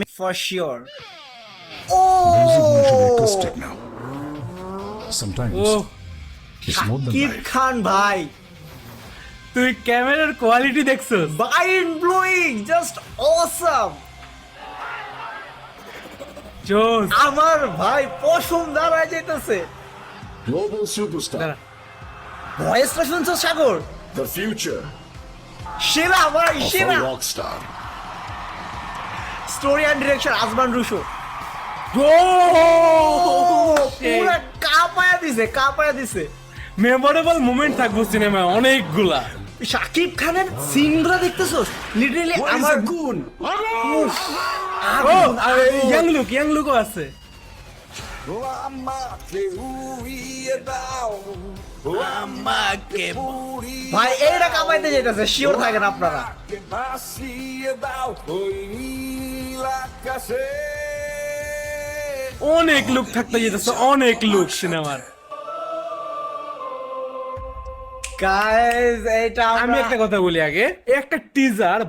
for sure. Music should be Oh, twisted now. Sometimes it's more than Shakib life. খান ভাই, তুই ক্যামেরার quality দেখছস? mind blowing, just awesome. জোস। আমার ভাই পশম দাঁড়ায় যাইতেছে। Global superstar. দাঁড়া। ভয়েসটা শুনছো সাগর? The future সেরা ভাই, of সেরা। a rock star. Story and direction Azman Rusho. পুরা কাঁপায়া দিছে। মেমোরেবল মোমেন্ট থাকবো সিনেমায় অনেকগুলা। শাকিব খানের সিনগুলো দেখতেছো? লিটারালি আমার goon? উফ, ও আগুন। ইয়াং লুকও আছে। ভাই এইটা কামাইতে যেতেছে, শিওর থাকেন আপনারা। অনেক লুক থাকতে যেতেছে, অনেক লুক সিনেমার। গাইস এইটা আমি একটা কথা বলি আগে, একটা টিজার